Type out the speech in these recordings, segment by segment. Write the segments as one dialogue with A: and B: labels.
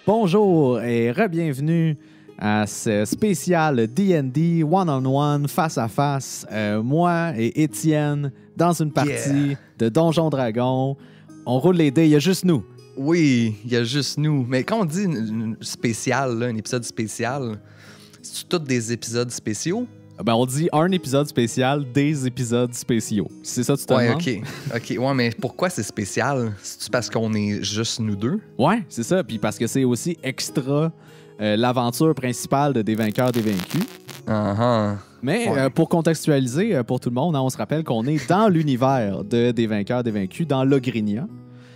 A: Bonjour et re-bienvenue à ce spécial D&D one-on-one, face-à-face. Moi et Étienne, dans une partie de Donjon Dragon. On roule les dés, il y a juste nous.
B: Oui, il y a juste nous. Mais quand on dit une spécial, là, un épisode spécial, c'est tous des épisodes spéciaux?
A: Ben, on dit un épisode spécial, des épisodes spéciaux. C'est ça que tu te demandes?
B: OK. Ouais, mais pourquoi c'est spécial? C'est-tu parce qu'on est juste nous deux?
A: Ouais, c'est ça. Puis parce que c'est aussi extra l'aventure principale de Des vainqueurs, des vaincus. Mais pour contextualiser pour tout le monde, on se rappelle qu'on est dans l'univers de Des vainqueurs, des vaincus, dans Logrinia.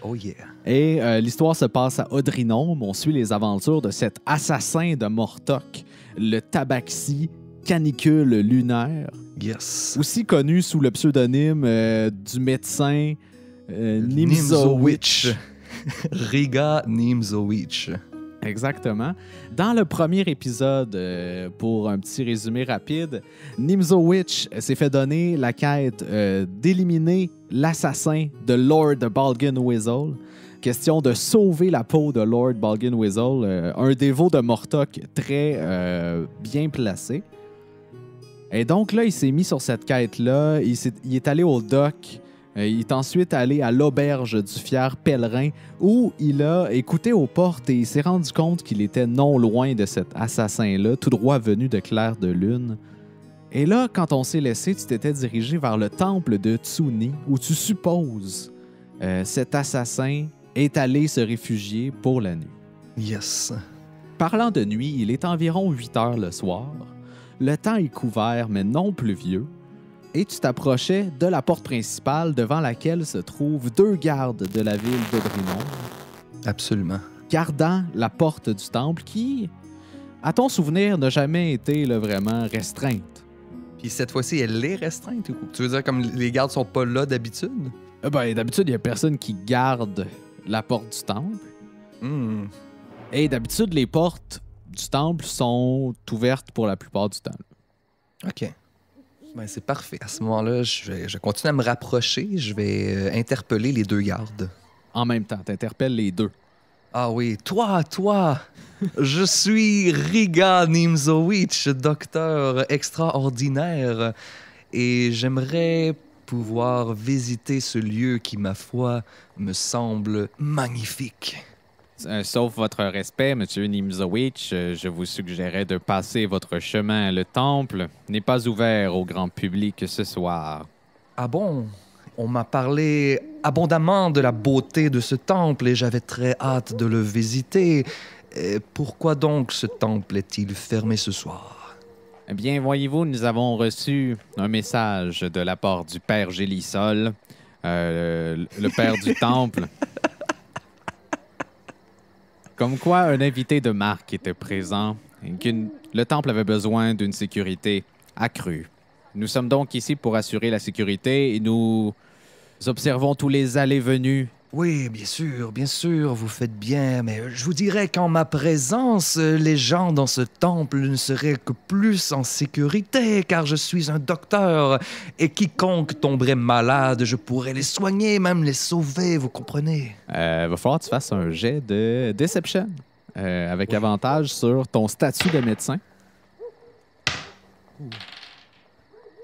B: Oh yeah.
A: Et l'histoire se passe à Odrinome. On suit les aventures de cet assassin de Mortok, le Tabaxi Canicule lunaire.
B: Yes.
A: Aussi connu sous le pseudonyme du médecin Nimzowitch.
B: Riga Nimzowitch.
A: Exactement. Dans le premier épisode, pour un petit résumé rapide, Nimzowitch s'est fait donner la quête d'éliminer l'assassin de Lord Balgan Whistle. Question de sauver la peau de Lord Balgan Whistle, un dévot de Mortok très bien placé. Et donc là, il s'est mis sur cette quête-là. Il est allé au dock. Il est ensuite allé à l'auberge du fier pèlerin où il a écouté aux portes et il s'est rendu compte qu'il était non loin de cet assassin-là, tout droit venu de Clair de Lune. Et là, quand on s'est laissé, tu t'étais dirigé vers le temple de Tsuni où tu supposes cet assassin est allé se réfugier pour la nuit.
B: Yes.
A: Parlant de nuit, il est environ 8 heures le soir. Le temps est couvert, mais non pluvieux. Et tu t'approchais de la porte principale devant laquelle se trouvent 2 gardes de la ville d'Odrinome.
B: Absolument.
A: Gardant la porte du temple qui, à ton souvenir, n'a jamais été vraiment restreinte.
B: Puis cette fois-ci, elle est restreinte ou quoi? Tu veux dire comme les gardes sont pas là d'habitude?
A: D'habitude, il n'y a personne qui garde la porte du temple. Et d'habitude, les portes du temple sont ouvertes pour la plupart du temps.
B: OK. Ben, c'est parfait. À ce moment-là, je continue à me rapprocher. Je vais interpeller les 2 gardes.
A: En même temps, tu interpelles les 2.
B: Ah oui, toi! Je suis Riga Nimzowitch, docteur extraordinaire, et j'aimerais pouvoir visiter ce lieu qui, ma foi, me semble magnifique.
A: Sauf votre respect, M. Nimzowitch, je vous suggérais de passer votre chemin. Le temple n'est pas ouvert au grand public ce soir.
B: Ah bon? On m'a parlé abondamment de la beauté de ce temple et j'avais très hâte de le visiter. Pourquoi donc ce temple est-il fermé ce soir?
A: Eh bien, voyez-vous, nous avons reçu un message de la part du père Gélisol, le père du temple. Comme quoi, un invité de marque était présent et que le temple avait besoin d'une sécurité accrue. Nous sommes donc ici pour assurer la sécurité et nous observons tous les allées-venues.
B: Oui, bien sûr, vous faites bien, mais je vous dirais qu'en ma présence, les gens dans ce temple ne seraient que plus en sécurité, car je suis un docteur, et quiconque tomberait malade, je pourrais les soigner, même les sauver, vous comprenez?
A: Va falloir que tu fasses un jet de Deception, avec avantage sur ton statut de médecin.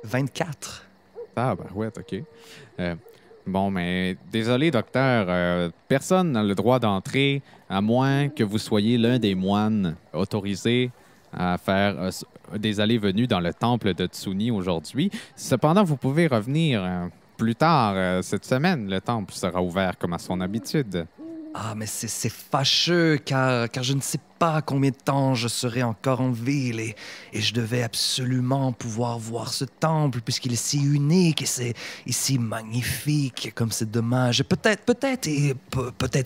B: 24.
A: Ah, ben ouais, OK. Bon, mais désolé, docteur, personne n'a le droit d'entrer à moins que vous soyez l'un des moines autorisés à faire des allées-venues dans le temple de Tsuni aujourd'hui. Cependant, vous pouvez revenir plus tard cette semaine. Le temple sera ouvert comme à son habitude.
B: Ah, mais c'est fâcheux, car je ne sais pas combien de temps je serai encore en ville et je devais absolument pouvoir voir ce temple puisqu'il est si unique et c'est si magnifique, comme c'est dommage. Peut-être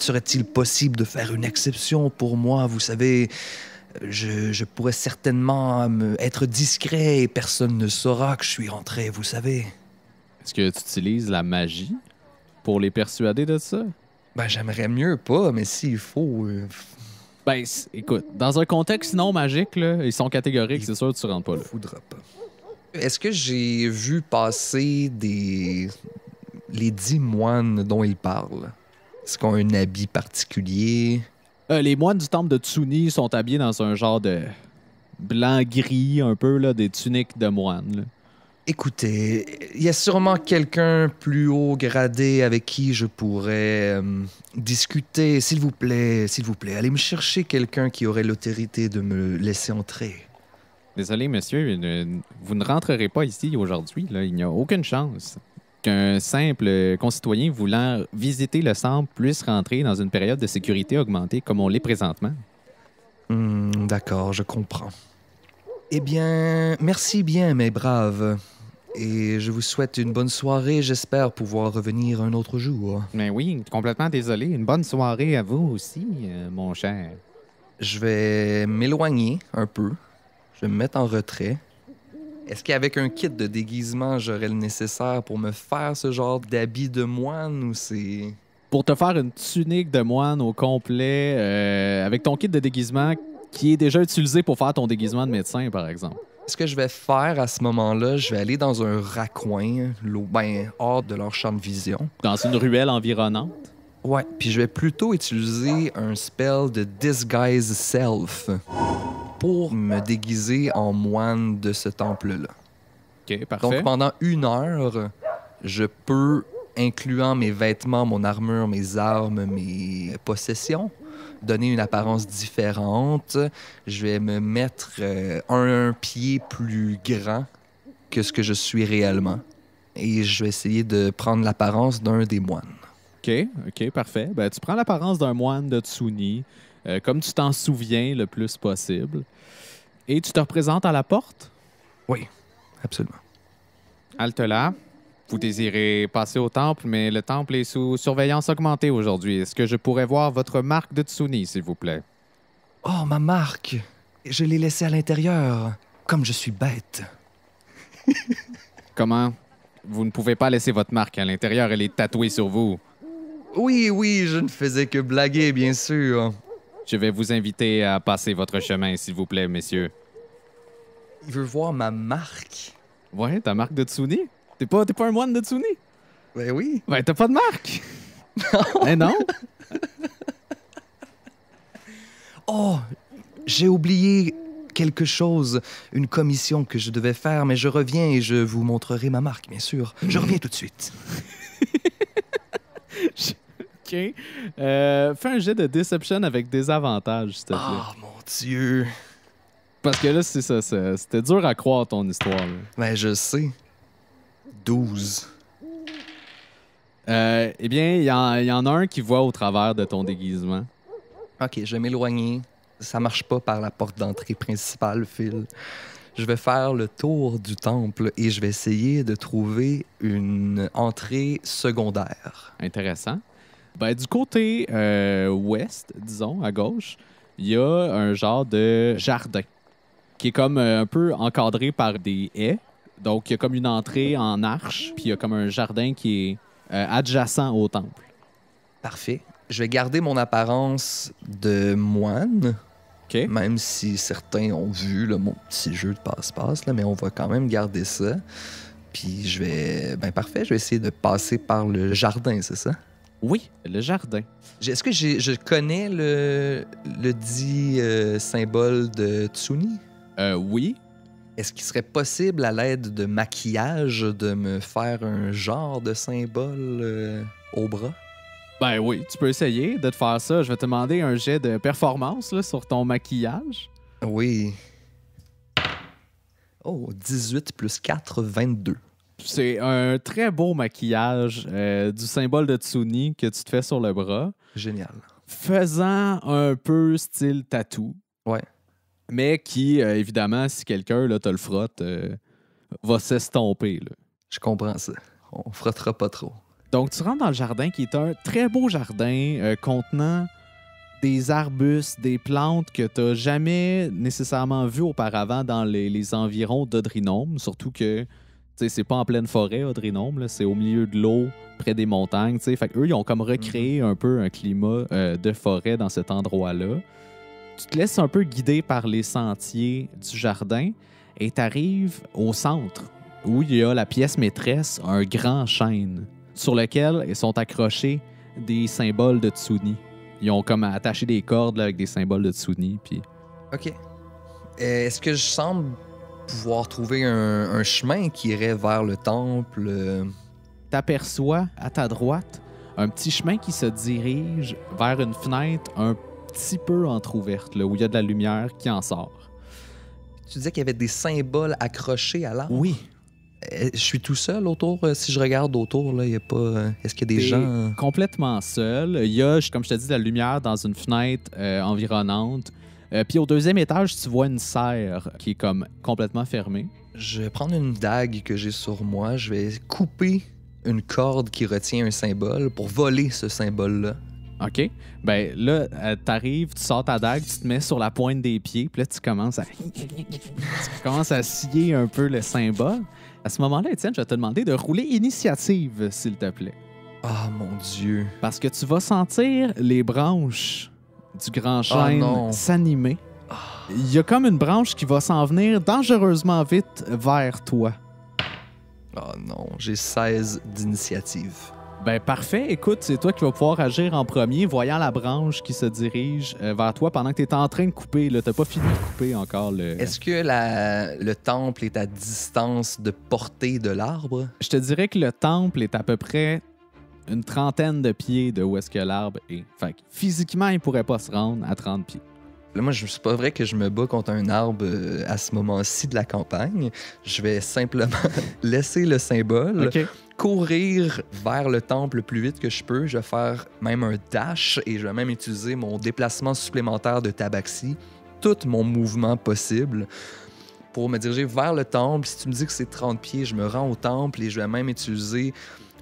B: serait-il possible de faire une exception pour moi, vous savez. Je pourrais certainement être discret et personne ne saura que je suis rentré, vous savez.
A: Est-ce que tu utilises la magie pour les persuader de ça?
B: Ben, j'aimerais mieux pas, mais s'il faut...
A: Ben, écoute, dans un contexte non magique, là, ils sont catégoriques, c'est sûr que tu rentres pas là.
B: Faudra pas. Est-ce que j'ai vu passer les 10 moines dont ils parlent? Est-ce qu'ils ont un habit particulier?
A: Les moines du temple de Tsuni sont habillés dans un genre de blanc-gris, un peu, là, des tuniques de moines. Là.
B: Écoutez, il y a sûrement quelqu'un plus haut gradé avec qui je pourrais discuter. S'il vous plaît, allez me chercher quelqu'un qui aurait l'autorité de me laisser entrer.
A: Désolé, monsieur, vous ne rentrerez pas ici aujourd'hui. Là. Il n'y a aucune chance qu'un simple concitoyen voulant visiter le centre puisse rentrer dans une période de sécurité augmentée comme on l'est présentement.
B: D'accord, je comprends. Eh bien, merci bien, mes braves. Et je vous souhaite une bonne soirée. J'espère pouvoir revenir un autre jour.
A: Mais oui, complètement désolé. Une bonne soirée à vous aussi, mon cher.
B: Je vais m'éloigner un peu. Je vais me mettre en retrait. Est-ce qu'avec un kit de déguisement, j'aurais le nécessaire pour me faire ce genre d'habit de moine ou c'est...
A: Pour te faire une tunique de moine au complet, avec ton kit de déguisement qui est déjà utilisé pour faire ton déguisement de médecin, par exemple.
B: Ce que je vais faire à ce moment-là, je vais aller dans un raccoin, hors de leur champ de vision.
A: Dans une ruelle environnante.
B: Ouais, puis je vais plutôt utiliser un spell de Disguise Self pour me déguiser en moine de ce temple-là.
A: OK, parfait.
B: Donc, pendant 1 heure, je peux, incluant mes vêtements, mon armure, mes armes, mes possessions, donner une apparence différente. Je vais me mettre un pied plus grand que ce que je suis réellement. Et je vais essayer de prendre l'apparence d'un des moines.
A: OK, parfait. Ben, tu prends l'apparence d'un moine de Tsuni, comme tu t'en souviens le plus possible. Et tu te représentes à la porte?
B: Oui, absolument.
A: Halte là. Vous désirez passer au temple, mais le temple est sous surveillance augmentée aujourd'hui. Est-ce que je pourrais voir votre marque de Tsuni, s'il vous plaît?
B: Oh, ma marque! Je l'ai laissée à l'intérieur. Comme je suis bête.
A: Comment? Vous ne pouvez pas laisser votre marque à l'intérieur, elle est tatouée sur vous.
B: Oui, je ne faisais que blaguer, bien sûr.
A: Je vais vous inviter à passer votre chemin, s'il vous plaît, messieurs.
B: Il veut voir ma marque.
A: Ouais, ta marque de Tsuni? T'es pas un moine de Tsuni?
B: Ben oui.
A: Ben, t'as pas de marque. Eh non?
B: Oh, j'ai oublié quelque chose, une commission que je devais faire, mais je reviens et je vous montrerai ma marque, bien sûr. Je reviens tout de suite.
A: OK. Fais un jet de Deception avec des avantages, s'il te plaît.
B: Oh, mon Dieu.
A: Parce que là, c'est ça. C'était dur à croire, ton histoire. Là.
B: Ben, je sais. 12.
A: Eh bien, il y en a un qui voit au travers de ton déguisement.
B: OK, je vais m'éloigner. Ça marche pas par la porte d'entrée principale, Phil. Je vais faire le tour du temple et je vais essayer de trouver une entrée secondaire.
A: Intéressant. Ben, du côté ouest, disons, à gauche, il y a un genre de jardin qui est comme un peu encadré par des haies. Donc, il y a comme une entrée en arche, puis il y a comme un jardin qui est adjacent au temple.
B: Parfait. Je vais garder mon apparence de moine,
A: OK.
B: même si certains ont vu là, mon petit jeu de passe-passe, là, mais on va quand même garder ça. Puis je vais... Ben parfait, je vais essayer de passer par le jardin, c'est ça?
A: Oui, le jardin.
B: Est-ce que je connais le dit symbole de Tsuni?
A: Oui.
B: Est-ce qu'il serait possible, à l'aide de maquillage, de me faire un genre de symbole au bras?
A: Ben oui, tu peux essayer de te faire ça. Je vais te demander un jet de performance là, sur ton maquillage.
B: Oui. Oh, 18 plus 4, 22.
A: C'est un très beau maquillage du symbole de Tsuni que tu te fais sur le bras.
B: Génial.
A: Faisant un peu style tatou.
B: Ouais.
A: Mais qui, évidemment, si quelqu'un te le frotte, va s'estomper. Là.
B: Je comprends ça. On frottera pas trop.
A: Donc, tu rentres dans le jardin qui est un très beau jardin contenant des arbustes, des plantes que tu n'as jamais nécessairement vues auparavant dans les environs d'Odrinome. Surtout que c'est pas en pleine forêt, Odrinome. C'est au milieu de l'eau, près des montagnes. T'sais. Fait qu'eux, ils ont comme recréé un peu un climat de forêt dans cet endroit-là. Tu te laisses un peu guider par les sentiers du jardin et tu arrives au centre où il y a la pièce maîtresse, un grand chêne sur lequel sont accrochés des symboles de Tsuni. Ils ont comme attaché des cordes là, avec des symboles de Tsuni. Puis...
B: OK. Est-ce que je semble pouvoir trouver un chemin qui irait vers le temple?
A: T'aperçois à ta droite un petit chemin qui se dirige vers une fenêtre un petit peu entrouverte, là, où il y a de la lumière qui en sort.
B: Tu disais qu'il y avait des symboles accrochés à l'arbre?
A: Oui.
B: Je suis tout seul autour. Si je regarde autour, là, il y a pas. Est-ce qu'il y a des
A: T'es
B: gens?
A: complètement seul. Il y a, comme je te dis, de la lumière dans une fenêtre environnante. Puis au deuxième étage, tu vois une serre qui est comme complètement fermée.
B: Je vais prendre une dague que j'ai sur moi. Je vais couper une corde qui retient un symbole pour voler ce symbole-là.
A: OK. Ben là, t'arrives, tu sors ta dague, tu te mets sur la pointe des pieds, puis là, tu commences à scier un peu le symbole. À ce moment-là, Étienne, je vais te demander de rouler initiative, s'il te plaît.
B: Ah, mon Dieu.
A: Parce que tu vas sentir les branches du grand chêne s'animer. Il y a comme une branche qui va s'en venir dangereusement vite vers toi.
B: Oh non, j'ai 16 d'initiative.
A: Ben parfait. Écoute, c'est toi qui vas pouvoir agir en premier, voyant la branche qui se dirige vers toi pendant que tu es en train de couper. Tu n'as pas fini de couper encore le...
B: Est-ce que le temple est à distance de portée de l'arbre?
A: Je te dirais que le temple est à peu près une trentaine de pieds de où est-ce que l'arbre est. Fait que physiquement, il pourrait pas se rendre à 30 pieds.
B: Là, moi, c'est pas vrai que je me bats contre un arbre à ce moment-ci de la campagne. Je vais simplement laisser le symbole, courir vers le temple le plus vite que je peux. Je vais faire même un dash et je vais même utiliser mon déplacement supplémentaire de tabaxi, tout mon mouvement possible pour me diriger vers le temple. Si tu me dis que c'est 30 pieds, je me rends au temple et je vais même utiliser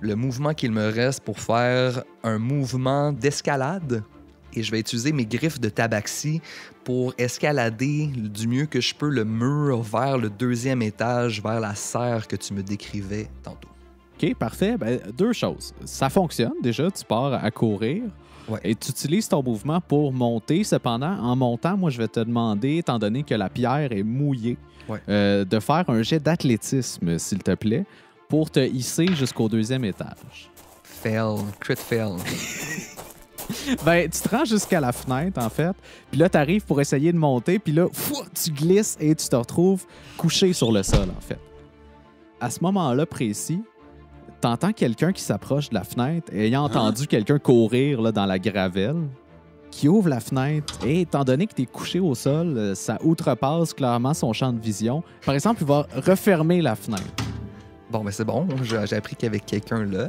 B: le mouvement qu'il me reste pour faire un mouvement d'escalade. Et je vais utiliser mes griffes de tabaxi pour escalader du mieux que je peux le mur vers le deuxième étage, vers la serre que tu me décrivais tantôt.
A: OK, parfait. Ben, deux choses. Ça fonctionne déjà, tu pars à courir et tu utilises ton mouvement pour monter. Cependant, en montant, moi, je vais te demander, étant donné que la pierre est mouillée, de faire un jet d'athlétisme, s'il te plaît, pour te hisser jusqu'au deuxième étage.
B: Fail. Crit fail.
A: Ben, tu te rends jusqu'à la fenêtre, en fait. Puis là, tu arrives pour essayer de monter. Puis là, tu glisses et tu te retrouves couché sur le sol, en fait. À ce moment-là précis, tu entends quelqu'un qui s'approche de la fenêtre, ayant entendu quelqu'un courir là, dans la gravelle, qui ouvre la fenêtre. Et étant donné que tu es couché au sol, ça outrepasse clairement son champ de vision. Par exemple, il va refermer la fenêtre.
B: Bon, ben c'est bon. J'ai appris qu'il y avait quelqu'un là.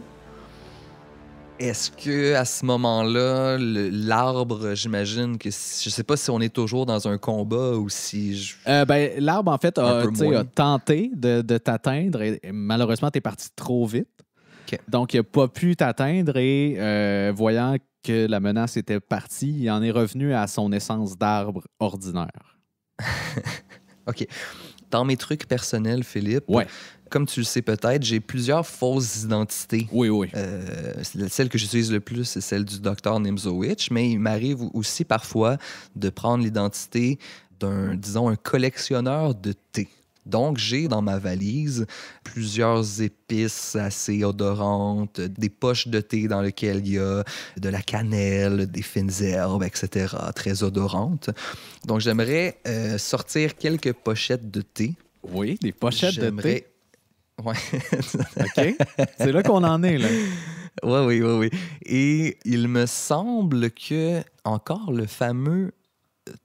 B: Est-ce que à ce moment-là, l'arbre, j'imagine que je sais pas si on est toujours dans un combat ou si
A: ben, l'arbre, en fait, a tenté de t'atteindre et malheureusement, tu es parti trop vite.
B: Okay.
A: Donc, il n'a pas pu t'atteindre et voyant que la menace était partie, il en est revenu à son essence d'arbre ordinaire.
B: OK. Dans mes trucs personnels, Philippe, comme tu le sais peut-être, j'ai plusieurs fausses identités.
A: Oui.
B: Celle que j'utilise le plus, c'est celle du Dr. Nimzowitsch, mais il m'arrive aussi parfois de prendre l'identité d'un, disons, un collectionneur de thé. Donc, j'ai dans ma valise plusieurs épices assez odorantes, des poches de thé dans lesquelles il y a de la cannelle, des fines herbes, etc., très odorantes. Donc, j'aimerais sortir quelques pochettes de thé.
A: Oui, des pochettes de thé.
B: Ouais.
A: OK. C'est là qu'on en est, là.
B: Oui. Et il me semble que encore le fameux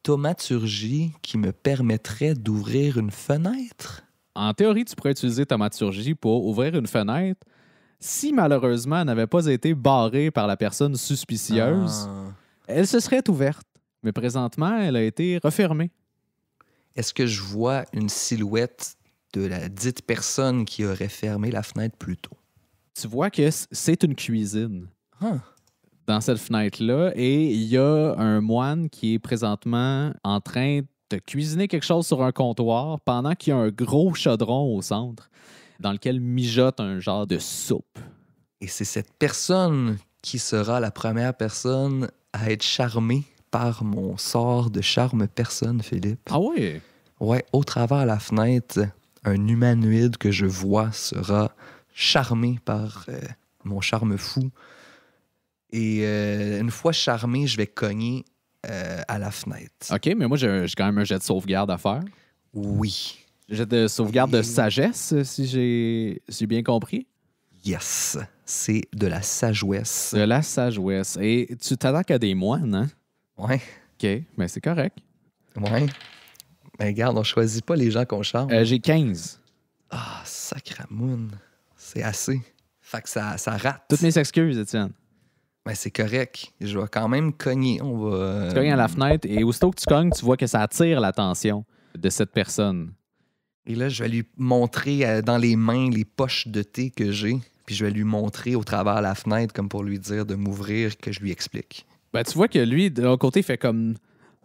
B: thaumaturgie qui me permettrait d'ouvrir une fenêtre.
A: En théorie, tu pourrais utiliser thaumaturgie pour ouvrir une fenêtre si malheureusement elle n'avait pas été barrée par la personne suspicieuse. Elle se serait ouverte, mais présentement, elle a été refermée.
B: Est-ce que je vois une silhouette de la dite personne qui aurait fermé la fenêtre plus tôt?
A: Tu vois que c'est une cuisine. Dans cette fenêtre-là, et il y a un moine qui est présentement en train de cuisiner quelque chose sur un comptoir pendant qu'il y a un gros chaudron au centre dans lequel mijote un genre de soupe.
B: Et c'est cette personne qui sera la première personne à être charmée par mon sort de charme personne, Philippe.
A: Ah oui?
B: Ouais, au travers la fenêtre, un humanoïde que je vois sera charmé par mon charme fou. Et une fois charmé, je vais cogner à la fenêtre.
A: OK, mais moi, j'ai quand même un jet de sauvegarde à faire.
B: Oui.
A: Jet de sauvegarde de sagesse, si j'ai bien compris.
B: Yes. C'est de la sagesse.
A: De la sagesse. Et tu t'attaques à des moines, hein?
B: Ouais.
A: OK, mais c'est correct.
B: Ouais. Mais regarde, on choisit pas les gens qu'on charme.
A: J'ai 15.
B: Ah, sacramoune. C'est assez. Fait que ça rate.
A: Toutes mes excuses, Étienne.
B: Ben, c'est correct. Je vais quand même cogner. On va.
A: Tu cognes à la fenêtre et aussitôt que tu cognes, tu vois que ça attire l'attention de cette personne.
B: Et là, je vais lui montrer dans les mains les poches de thé que j'ai. Puis je vais lui montrer au travers de la fenêtre, comme pour lui dire de m'ouvrir, que je lui explique.
A: Ben, tu vois que lui, de l'autre côté, fait comme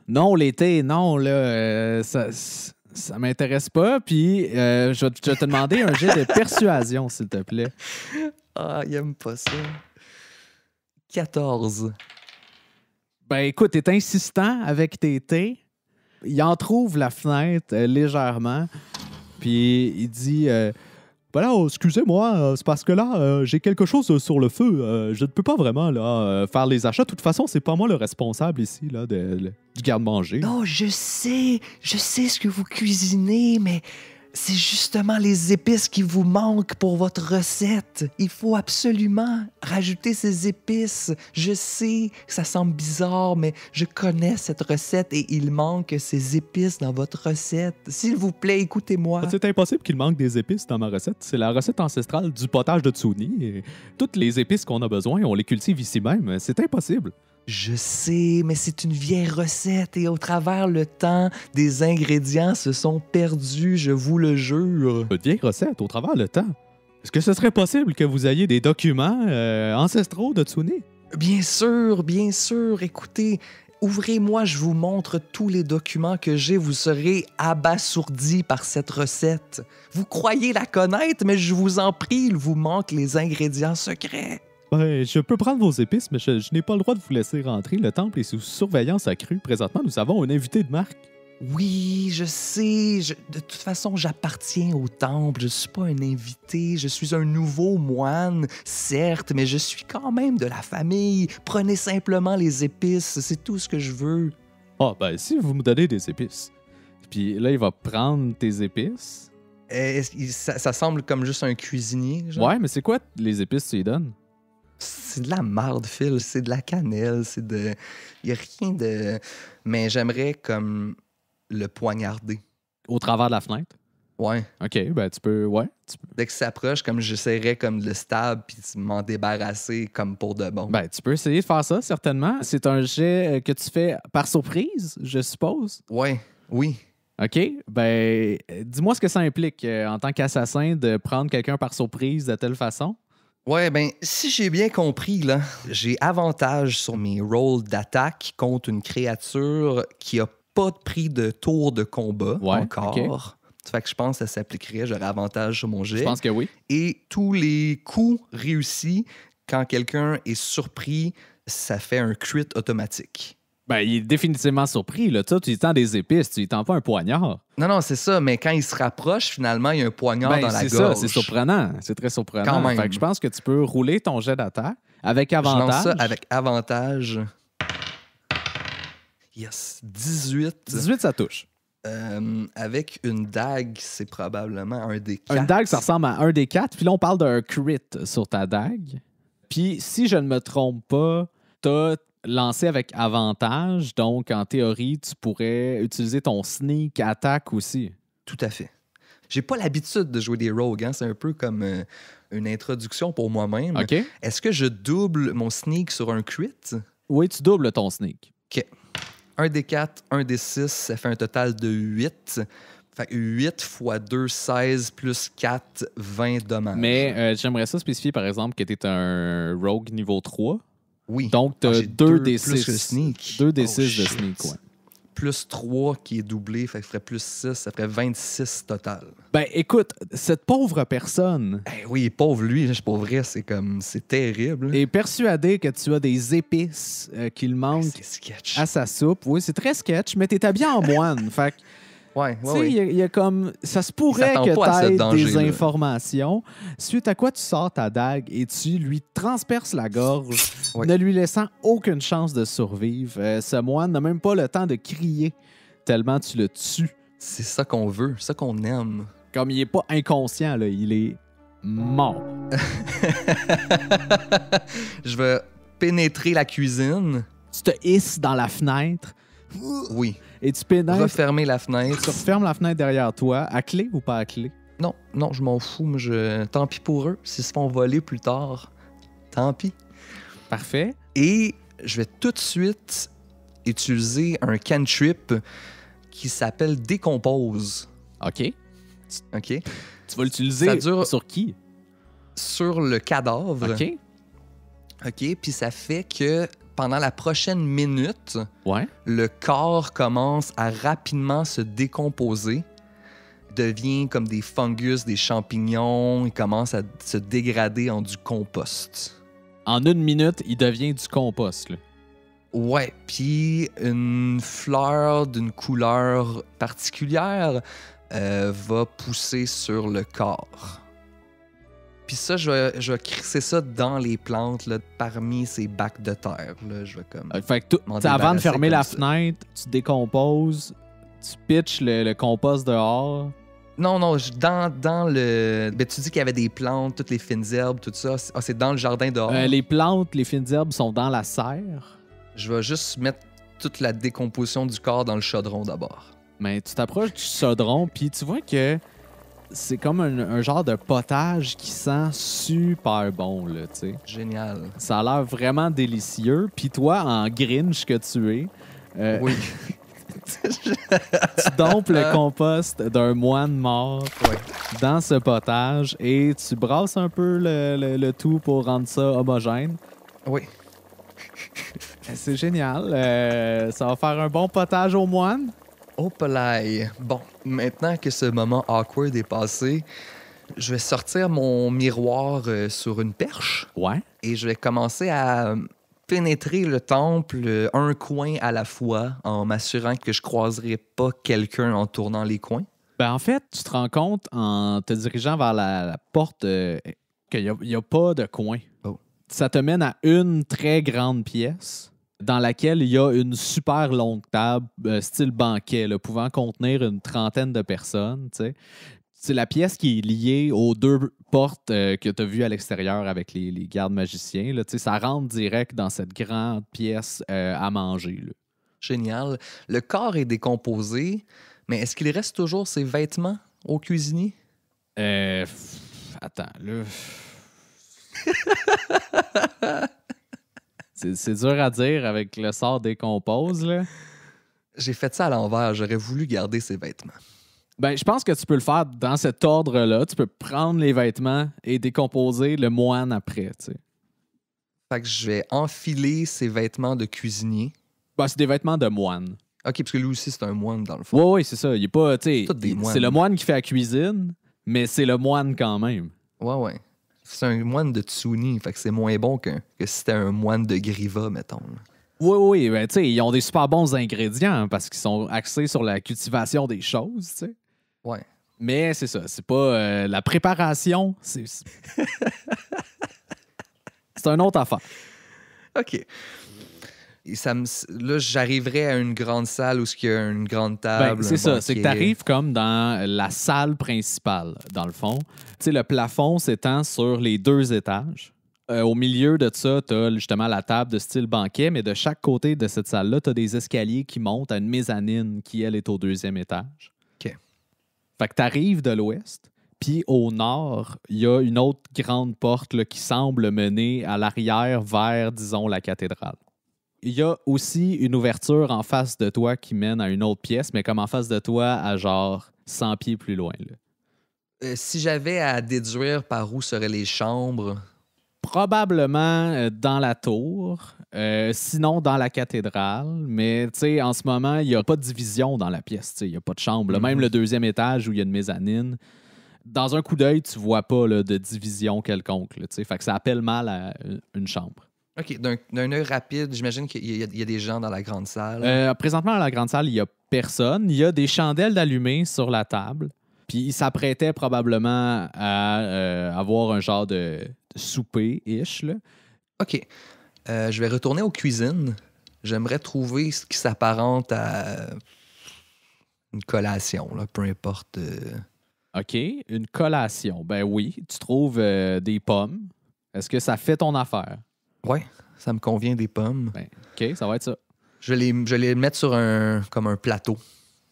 A: non, l'été, non, là, ça m'intéresse pas. Puis je vais te demander un jet de persuasion, s'il te plaît.
B: Ah, il aime pas ça. 14.
A: Ben, écoute, t'es insistant avec tes thés. Il entrouvre la fenêtre légèrement. Puis il dit ben là, excusez-moi, c'est parce que là, j'ai quelque chose sur le feu. Je ne peux pas vraiment là, faire les achats. De toute façon, c'est pas moi le responsable ici là, du garde-manger.
B: Non, je sais ce que vous cuisinez, mais c'est justement les épices qui vous manquent pour votre recette. Il faut absolument rajouter ces épices. Je sais que ça semble bizarre, mais je connais cette recette et il manque ces épices dans votre recette. S'il vous plaît, écoutez-moi.
A: C'est impossible qu'il manque des épices dans ma recette. C'est la recette ancestrale du potage de Tsuni. Et toutes les épices qu'on a besoin, on les cultive ici même. C'est impossible.
B: Je sais, mais c'est une vieille recette et au travers le temps, des ingrédients se sont perdus, je vous le jure.
A: Une vieille recette au travers le temps. Est-ce que ce serait possible que vous ayez des documents ancestraux de Tsuni?
B: Bien sûr. Écoutez, ouvrez-moi, je vous montre tous les documents que j'ai. Vous serez abasourdi par cette recette. Vous croyez la connaître, mais je vous en prie, il vous manque les ingrédients secrets.
A: Ben, je peux prendre vos épices, mais je n'ai pas le droit de vous laisser rentrer. Le temple est sous surveillance accrue. Présentement, nous avons un invité de marque.
B: Oui, je sais. De toute façon, j'appartiens au temple. Je suis pas un invité. Je suis un nouveau moine, certes, mais je suis quand même de la famille. Prenez simplement les épices. C'est tout ce que je veux.
A: Ah, ben, si vous me donnez des épices. Puis là, il va prendre tes épices.
B: Ça semble comme juste un cuisinier. Genre.
A: Ouais, mais c'est quoi les épices que tu lui donnes?
B: C'est de la marde, Phil. C'est de la cannelle. Il y a rien de... Mais j'aimerais comme le poignarder.
A: Au travers de la fenêtre?
B: Ouais.
A: OK, ben tu peux... Ouais.
B: Dès que ça s'approche, comme j'essaierais comme de le stab puis de m'en débarrasser comme pour de bon.
A: Ben, tu peux essayer de faire ça, certainement. C'est un jet que tu fais par surprise, je suppose?
B: Ouais, oui.
A: OK, ben dis-moi ce que ça implique en tant qu'assassin de prendre quelqu'un par surprise de telle façon.
B: Ouais, ben, si j'ai bien compris, là, j'ai avantage sur mes rolls d'attaque contre une créature qui a pas de prix de tour de combat encore.
A: Okay.
B: Ça fait que je pense que ça s'appliquerait, j'aurais avantage sur mon jet.
A: Je pense que oui.
B: Et tous les coups réussis, quand quelqu'un est surpris, ça fait un crit automatique.
A: Ben, il est définitivement surpris. Là. Tu lui tends des épices, tu lui tends pas un poignard.
B: Non, c'est ça, mais quand il se rapproche, finalement, il y a un poignard dans la gorge.
A: C'est ça, c'est surprenant. C'est très surprenant.
B: Quand même.
A: Fait que je pense que tu peux rouler ton jet d'attaque avec avantage.
B: Je lance ça avec avantage. Yes, 18.
A: 18, ça touche.
B: Avec une dague, c'est probablement un des 4.
A: Une dague, ça ressemble à un des 4. Puis là, on parle d'un crit sur ta dague. Puis, si je ne me trompe pas, t'as lancé avec avantage. Donc, en théorie, tu pourrais utiliser ton sneak attack aussi.
B: Tout à fait. J'ai pas l'habitude de jouer des rogues. Hein? C'est un peu comme une introduction pour moi-même.
A: OK.
B: Est-ce que je double mon sneak sur un crit?
A: Oui, tu doubles ton sneak.
B: OK. 1 des 4, 1 des 6, ça fait un total de 8. Fait que 8 x 2, 16, plus 4, 20 dommages.
A: Mais j'aimerais ça spécifier, par exemple, que tu es un rogue niveau 3.
B: Oui.
A: Donc, tu as 2 des 6.
B: Plus que le sneak.
A: 2 des 6 de sneak, ouais.
B: Plus 3 qui est doublé, fait que ça ferait plus 6, ça ferait 26 total.
A: Ben, écoute, cette pauvre personne
B: oui, pauvre lui, je suis pas vrai, c'est terrible.
A: est persuadée que tu as des épices qu'il manque
B: C'est sketch.
A: à sa soupe. Oui, c'est très sketch, mais t'es habillé en moine. Fait que
B: Ouais,
A: Tu sais,
B: ouais.
A: il y a comme... Ça se pourrait
B: s'attend
A: que
B: pas à ce
A: tu aies des
B: danger-là.
A: informations, suite à quoi tu sors ta dague et tu lui transperces la gorge,
B: Ouais.
A: ne lui laissant aucune chance de survivre. Ce moine n'a même pas le temps de crier, tellement tu le tues.
B: C'est ça qu'on veut, ça qu'on aime.
A: Comme il est pas inconscient, là, il est mort.
B: Je vais pénétrer la cuisine.
A: Tu te hisses dans la fenêtre
B: Oui.
A: et tu pénètres.
B: Refermer la fenêtre.
A: Tu refermes la fenêtre derrière toi, à clé ou pas à clé?
B: Non, non, je m'en fous. Moi, tant pis pour eux. S'ils se font voler plus tard, tant pis.
A: Parfait.
B: Et je vais tout de suite utiliser un cantrip qui s'appelle Décompose.
A: OK.
B: OK?
A: Tu vas l'utiliser
B: Ça dure-
A: sur qui?
B: Sur le cadavre.
A: OK.
B: OK? Puis ça fait que pendant la prochaine minute,
A: Ouais.
B: le corps commence à rapidement se décomposer, devient comme des fungus, des champignons, il commence à se dégrader en du compost.
A: En 1 minute, il devient du compost. Là.
B: Ouais, puis une fleur d'une couleur particulière va pousser sur le corps. Puis ça, je vais crisser ça dans les plantes, là, parmi ces bacs de terre. Là, je vais comme...
A: Fait que
B: m'en
A: avant de
B: débarrasser
A: fermer
B: comme
A: la
B: ça.
A: fenêtre, tu décomposes, tu pitches le compost dehors.
B: Non, non, dans le... Ben, tu dis qu'il y avait des plantes, toutes les fines herbes, tout ça. C'est dans le jardin dehors.
A: Les plantes, les fines herbes sont dans la serre.
B: Je vais juste mettre toute la décomposition du corps dans le chaudron d'abord.
A: Mais tu t'approches du chaudron, puis tu vois que c'est comme un genre de potage qui sent super bon, là, tu sais.
B: Génial.
A: Ça a l'air vraiment délicieux. Puis toi, en Grinch que tu es,
B: Oui.
A: tu dompes le compost d'un moine mort
B: Ouais.
A: dans ce potage et tu brasses un peu le tout pour rendre ça homogène.
B: Oui.
A: C'est génial. Ça va faire un bon potage aux moines.
B: Oh, polaille. Bon, maintenant que ce moment awkward est passé, je vais sortir mon miroir sur une perche
A: Ouais.
B: et je vais commencer à pénétrer le temple un coin à la fois en m'assurant que je croiserai pas quelqu'un en tournant les coins.
A: Ben, en fait, tu te rends compte en te dirigeant vers la porte qu'il n'y a pas de coin.
B: Oh.
A: Ça te mène à une très grande pièce dans laquelle il y a une super longue table, style banquet, là, pouvant contenir une trentaine de personnes. Tu sais. C'est la pièce qui est liée aux 2 portes que tu as vues à l'extérieur avec les gardes magiciens. Là. Tu sais, ça rentre direct dans cette grande pièce à manger. Là.
B: Génial. Le corps est décomposé, mais est-ce qu'il reste toujours ses vêtements au cuisinier?
A: Attends, là. C'est dur à dire avec le sort décompose, là.
B: J'ai fait ça à l'envers. J'aurais voulu garder ses vêtements.
A: Ben, je pense que tu peux le faire dans cet ordre-là. Tu peux prendre les vêtements et décomposer le moine après, tu sais.
B: Fait que je vais enfiler ses vêtements de cuisinier.
A: Ben, c'est des vêtements de moine.
B: OK, parce que lui aussi, c'est un moine, dans le fond.
A: Oui, c'est ça. Il est pas, tu sais,
B: Tous des moines.
A: c'est le moine qui fait la cuisine, mais c'est le moine quand même.
B: Ouais. C'est un moine de Tsuni, fait que c'est moins bon que si c'était un moine de Griva, mettons.
A: Oui, ben, tu sais, ils ont des super bons ingrédients hein, parce qu'ils sont axés sur la cultivation des choses, tu sais.
B: Ouais.
A: Mais c'est ça, c'est pas la préparation, c'est une autre affaire.
B: OK. Et là, j'arriverai à une grande salle où il y a une grande table.
A: Ben, c'est
B: un
A: ça, c'est que tu
B: banquet.
A: arrives comme dans la salle principale, dans le fond. Tu sais, le plafond s'étend sur les 2 étages. Au milieu de ça, tu as justement la table de style banquet, mais de chaque côté de cette salle-là, tu as des escaliers qui montent à une mezzanine qui, elle, est au 2e étage.
B: OK.
A: Fait que tu arrives de l'ouest, puis au nord, il y a une autre grande porte là, qui semble mener à l'arrière vers, disons, la cathédrale. Il y a aussi une ouverture en face de toi qui mène à une autre pièce, mais comme en face de toi, à genre 100 pieds plus loin. Là.
B: Si j'avais à déduire par où seraient les chambres,
A: Probablement dans la tour, sinon dans la cathédrale, mais tu sais, en ce moment, il n'y a pas de division dans la pièce, tu sais, il n'y a pas de chambre. Là. Même le 2e étage où il y a une mezzanine, dans un coup d'œil, tu vois pas là, de division quelconque. Là, tu sais. Fait que ça appelle mal à une chambre.
B: OK, d'un œil rapide, j'imagine qu'il y a des gens dans la grande salle.
A: Présentement, dans la grande salle, il n'y a personne. Il y a des chandelles d'allumées sur la table. Puis il s'apprêtait probablement à avoir un genre de souper-ish, là.
B: OK. Je vais retourner aux cuisines. J'aimerais trouver ce qui s'apparente à une collation, là, peu importe.
A: OK, une collation. Ben oui, tu trouves des pommes. Est-ce que ça fait ton affaire?
B: Ouais, ça me convient des pommes.
A: Ben, OK, ça va être ça.
B: Je vais les mettre sur comme un plateau.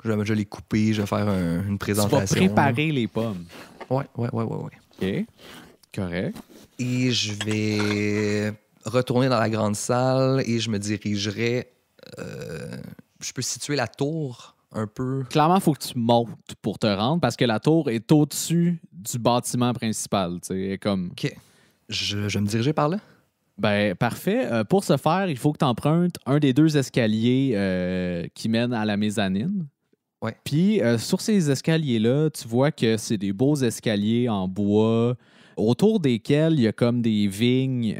B: Je vais les couper, je vais faire une présentation.
A: Tu vas préparer les pommes.
B: Ouais.
A: OK, correct.
B: Et je vais retourner dans la grande salle et je me dirigerai. Je peux situer la tour un peu.
A: Clairement, il faut que tu montes pour te rendre parce que la tour est au-dessus du bâtiment principal. Comme...
B: OK. Je vais me diriger par là?
A: Ben, parfait. Pour ce faire, il faut que tu empruntes un des 2 escaliers qui mènent à la mezzanine.
B: Ouais.
A: Puis, sur ces escaliers-là, tu vois que c'est des beaux escaliers en bois, autour desquels il y a comme des vignes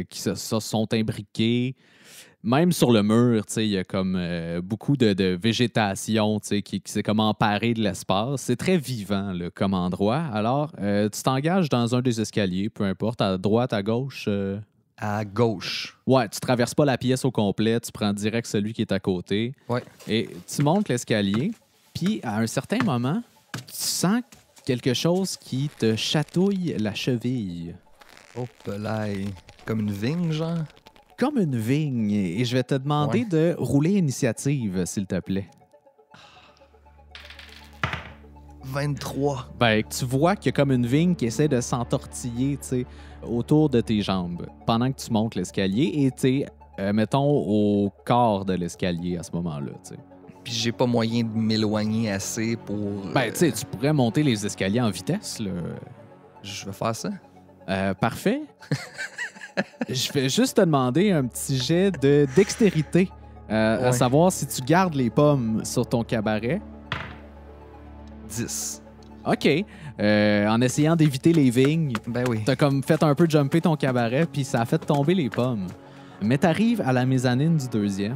A: qui se sont imbriquées. Même sur le mur, il y a comme beaucoup de végétation qui s'est comme emparée de l'espace. C'est très vivant là, comme endroit. Alors, tu t'engages dans un des escaliers, peu importe, à droite, à gauche.
B: À gauche.
A: Ouais, tu traverses pas la pièce au complet, tu prends direct celui qui est à côté.
B: Ouais.
A: Et tu montes l'escalier, puis à un certain moment, tu sens quelque chose qui te chatouille la cheville.
B: Oh, pelaille. Comme une vigne, genre?
A: Comme une vigne. Et je vais te demander de rouler initiative, s'il te plaît.
B: 23.
A: Ben, tu vois qu'il y a comme une vigne qui essaie de s'entortiller, autour de tes jambes pendant que tu montes l'escalier et tu es, mettons, au corps de l'escalier à ce moment-là, tu sais.
B: Puis j'ai pas moyen de m'éloigner assez pour...
A: Ben, tu sais, tu pourrais monter les escaliers en vitesse, là.
B: Je vais faire ça.
A: Parfait. Je vais juste te demander un petit jet de dextérité, à savoir si tu gardes les pommes sur ton cabaret.
B: 10.
A: OK. En essayant d'éviter les vignes,
B: Ben oui.
A: t'as comme fait un peu jumper ton cabaret, puis ça a fait tomber les pommes. Mais t'arrives à la mezzanine du 2e,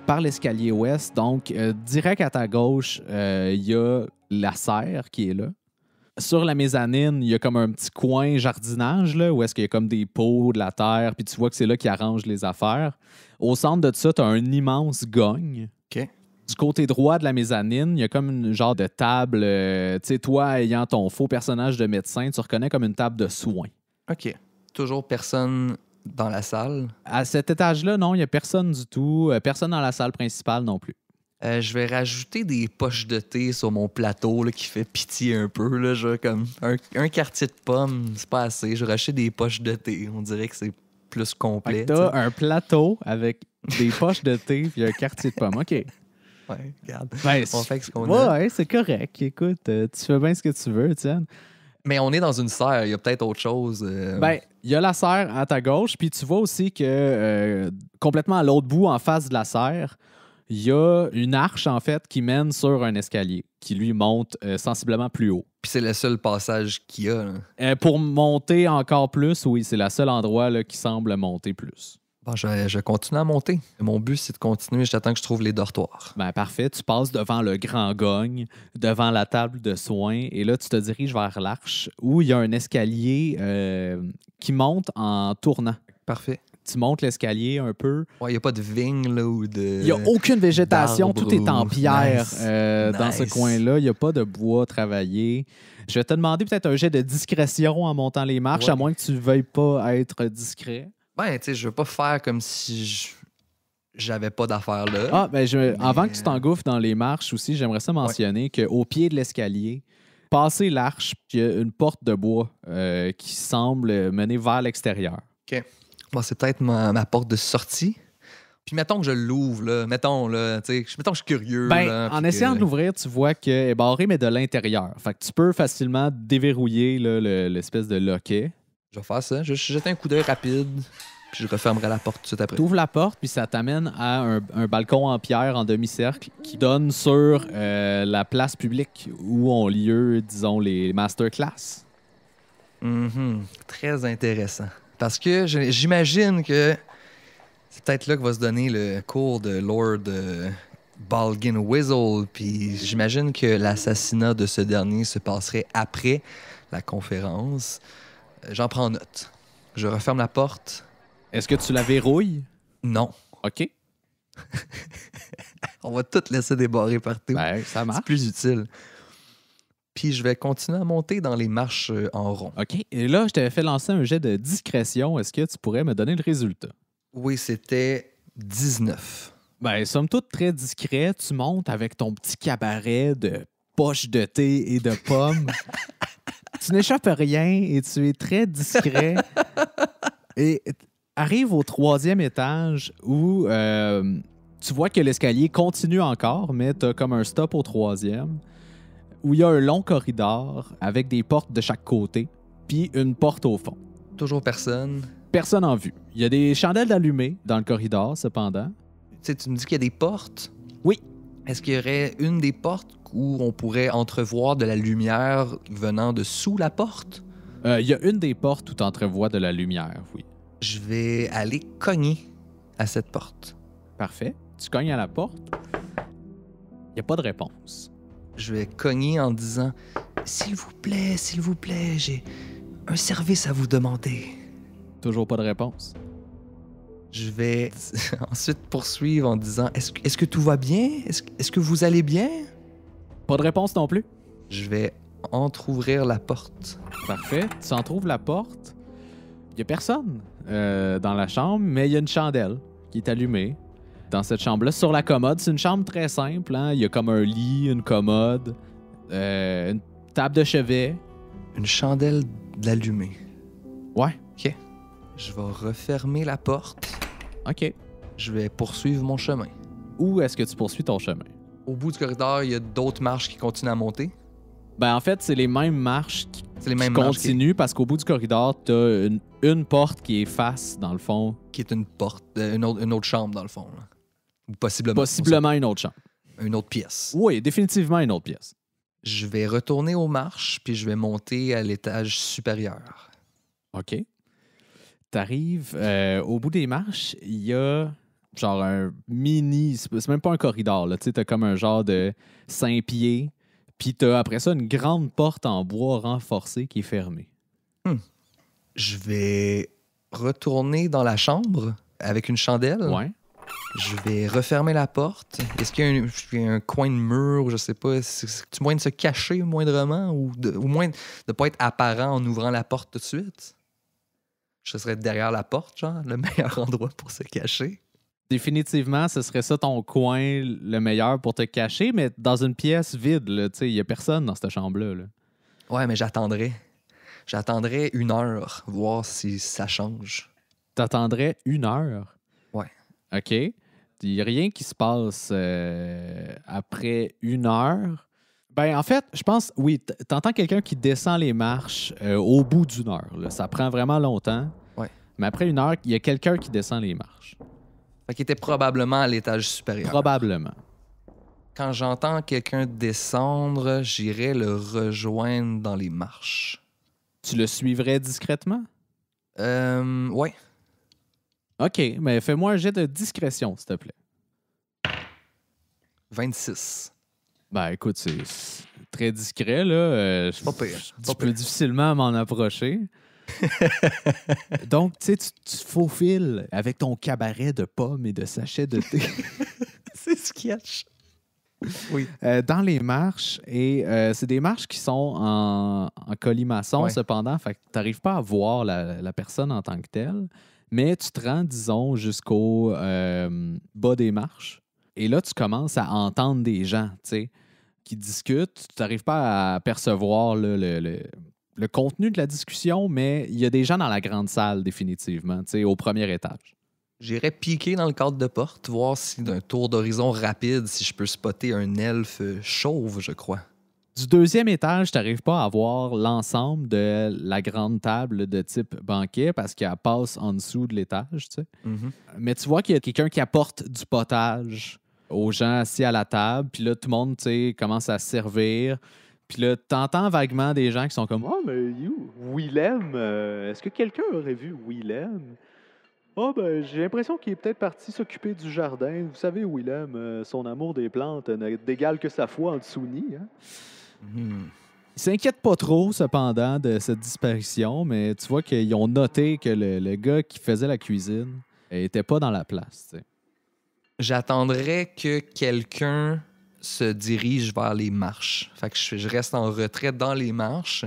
A: par l'escalier ouest, donc direct à ta gauche, il y a la serre qui est là. Sur la mezzanine, il y a comme un petit coin jardinage, là, où est-ce qu'il y a comme des pots, de la terre, puis tu vois que c'est là qu'ils arrangent les affaires. Au centre de ça, t'as un immense gogne.
B: OK.
A: Du côté droit de la mezzanine, il y a comme une genre de table. Tu sais, toi, ayant ton faux personnage de médecin, tu reconnais comme une table de soins.
B: OK. Toujours personne dans la salle.
A: À cet étage-là, non, il n'y a personne du tout. Personne dans la salle principale non plus.
B: Je vais rajouter des poches de thé sur mon plateau là, qui fait pitié un peu. Là, comme un quartier de pommes, c'est pas assez. Je vais racheter des poches de thé. On dirait que c'est plus complet.
A: T'as un plateau avec des poches de thé et un quartier de pommes. OK.
B: Ouais, regarde.
A: Ben,
B: on fait ce qu'on a.
A: Ouais, c'est correct. Écoute, tu fais bien ce que tu veux, tiens.
B: Mais on est dans une serre. Il y a peut-être autre chose.
A: Ben, il y a la serre à ta gauche, puis tu vois aussi que complètement à l'autre bout, en face de la serre, il y a une arche, en fait, qui mène sur un escalier, qui lui monte sensiblement plus haut.
B: Puis c'est le seul passage qu'il y a. Là.
A: Pour monter encore plus, oui, c'est le seul endroit là, qui semble monter plus.
B: Bon, je continue à monter. Mon but, c'est de continuer. J'attends que je trouve les dortoirs.
A: Ben, parfait. Tu passes devant le grand gogne, devant la table de soins, et là, tu te diriges vers l'arche où il y a un escalier qui monte en tournant.
B: Parfait.
A: Tu montes l'escalier un peu.
B: Ouais, il n'y a pas de vigne là, ou de...
A: Il n'y a aucune végétation. Tout est en pierre
B: Nice.
A: dans ce coin-là. Il n'y a pas de bois travaillé. Je vais te demander peut-être un jet de discrétion en montant les marches,
B: Ouais.
A: à moins que tu ne veuilles pas être discret.
B: Ben, tu sais, je veux pas faire comme si j'avais pas d'affaires là.
A: Ah, ben, avant que tu t'engouffres dans les marches aussi, j'aimerais ça mentionner qu'au pied de l'escalier, passer l'arche, il y a une porte de bois qui semble mener vers l'extérieur.
B: OK. Bon, c'est peut-être ma porte de sortie. Puis mettons que je l'ouvre, là. Mettons, là, tu sais, mettons que je suis curieux.
A: Ben,
B: là,
A: en
B: puis
A: essayant
B: que-
A: de l'ouvrir, tu vois qu'elle est barrée, mais de l'intérieur. Fait que tu peux facilement déverrouiller là, l'espèce de loquet.
B: Je vais faire ça. Je vais jeter un coup d'œil rapide, puis je refermerai la porte tout de suite après.
A: Tu ouvres la porte, puis ça t'amène à un balcon en pierre en demi-cercle qui donne sur la place publique où ont lieu, disons, les masterclass.
B: Mhm. Très intéressant. Parce que j'imagine que c'est peut-être là que va se donner le cours de Lord Balgin Whistle. Puis j'imagine que l'assassinat de ce dernier se passerait après la conférence. J'en prends note. Je referme la porte.
A: Est-ce que tu la verrouilles?
B: Non.
A: OK.
B: On va tout laisser débarrer partout.
A: Ben, ça
B: C'est
A: marche.
B: plus utile. Puis je vais continuer à monter dans les marches en rond.
A: OK. Et là, je t'avais fait lancer un jet de discrétion. Est-ce que tu pourrais me donner le résultat?
B: Oui, c'était 19.
A: Ben, somme toute très discret. Tu montes avec ton petit cabaret de poches de thé et de pommes. Tu n'échappes à rien et tu es très discret. Et arrive au 3e étage où tu vois que l'escalier continue encore, mais tu as comme un stop au 3e, où il y a un long corridor avec des portes de chaque côté, puis une porte au fond.
B: Toujours personne.
A: Personne en vue. Il y a des chandelles allumées dans le corridor, cependant.
B: Tu sais, tu me dis qu'il y a des portes.
A: Oui.
B: Est-ce qu'il y aurait une des portes où on pourrait entrevoir de la lumière venant de sous la porte?
A: Il y a une des portes où tu entrevois de la lumière, oui.
B: Je vais aller cogner à cette porte.
A: Parfait. Tu cognes à la porte. Il n'y a pas de réponse.
B: Je vais cogner en disant « s'il vous plaît, j'ai un service à vous demander. »
A: Toujours pas de réponse.
B: Je vais ensuite poursuivre en disant « est-ce que tout va bien? Est-ce que vous allez bien? »
A: Pas de réponse non plus.
B: Je vais entrouvrir la porte.
A: Parfait. Tu entrouvres la porte. Il n'y a personne dans la chambre, mais il y a une chandelle qui est allumée dans cette chambre-là. Sur la commode, c'est une chambre très simple. Hein? Il y a comme un lit, une commode, une table de chevet.
B: Une chandelle d'allumée.
A: Ouais.
B: OK. Je vais refermer la porte.
A: OK.
B: Je vais poursuivre mon chemin.
A: Où est-ce que tu poursuis ton chemin?
B: Au bout du corridor, il y a d'autres marches qui continuent à monter.
A: Ben, en fait, c'est les mêmes marches qui
B: C'est les mêmes marches
A: continuent parce qu'au bout du corridor, tu as une porte qui est face, dans le fond.
B: qui est une porte, une autre chambre, dans le fond. Là. Ou possiblement.
A: Possiblement une autre chambre.
B: Une autre pièce.
A: Oui, définitivement une autre pièce.
B: Je vais retourner aux marches, puis je vais monter à l'étage supérieur.
A: OK. T'arrives au bout des marches, il y a genre un mini... C'est même pas un corridor, là. Tu sais, t'as comme un genre de 5 pieds. Puis t'as après ça une grande porte en bois renforcé qui est fermée.
B: Je vais retourner dans la chambre avec une chandelle.
A: Ouais.
B: Je vais refermer la porte. Est-ce qu'il y a un coin de mur, je sais pas, c'est-tu moyen de se cacher moindrement ou au moins de ne pas être apparent en ouvrant la porte tout de suite? Je serais derrière la porte, genre, le meilleur endroit pour se cacher.
A: Définitivement, ce serait ça ton coin le meilleur pour te cacher, mais dans une pièce vide, là, tu sais, il y a personne dans cette chambre-là. Là.
B: Ouais, mais j'attendrai. J'attendrai 1 heure, voir si ça change.
A: T'attendrais 1 heure?
B: Ouais.
A: OK. Il n'y a rien qui se passe après 1 heure. Ben, en fait, je pense, oui, t'entends quelqu'un qui descend les marches au bout d'1 heure. Là. Ça prend vraiment longtemps.
B: Ouais.
A: Mais après 1 heure, il y a quelqu'un qui descend les marches.
B: Fait qu'il était probablement à l'étage supérieur.
A: Probablement.
B: Quand j'entends quelqu'un descendre, j'irai le rejoindre dans les marches.
A: Tu le suivrais discrètement?
B: Ouais.
A: OK, mais fais-moi un jet de discrétion, s'il te plaît.
B: 26.
A: Ben, écoute, c'est très discret, là.
B: Pas pire.
A: Je peux difficilement m'en approcher. Donc, tu sais, tu te faufiles avec ton cabaret de pommes et de sachets de thé
B: C'est sketch. Oui.
A: dans les marches. Et c'est des marches qui sont en colimaçon,
B: Ouais.
A: cependant. Fait que tu n'arrives pas à voir la personne en tant que telle. Mais tu te rends, disons, jusqu'au bas des marches. Et là, tu commences à entendre des gens, tu sais, qui discutent. Tu n'arrives pas à percevoir là, le contenu de la discussion, mais il y a des gens dans la grande salle, définitivement, tu sais, au premier étage.
B: J'irai piquer dans le cadre de porte, voir si d'un tour d'horizon rapide, si je peux spotter un elfe chauve, je crois.
A: Du 2e étage, tu n'arrives pas à voir l'ensemble de la grande table de type banquet parce qu'elle passe en dessous de l'étage, tu sais.
B: Mhm.
A: Mais tu vois qu'il y a quelqu'un qui apporte du potage aux gens assis à la table. Puis là, tout le monde, tu sais, commence à se servir. Puis là, t'entends vaguement des gens qui sont comme «
C: Ah, mais Willem, est-ce que quelqu'un aurait vu Willem? Ah, ben, j'ai l'impression qu'il est peut-être parti s'occuper du jardin. Vous savez, Willem, son amour des plantes n'a d'égal que sa foi en Tsuni. Hein?
B: Hmm.
A: Ils s'inquiètent pas trop, cependant, de cette disparition, mais tu vois qu'ils ont noté que le gars qui faisait la cuisine était pas dans la place. T'sais.
B: J'attendrais que quelqu'un se dirige vers les marches. Fait que je reste en retrait dans les marches.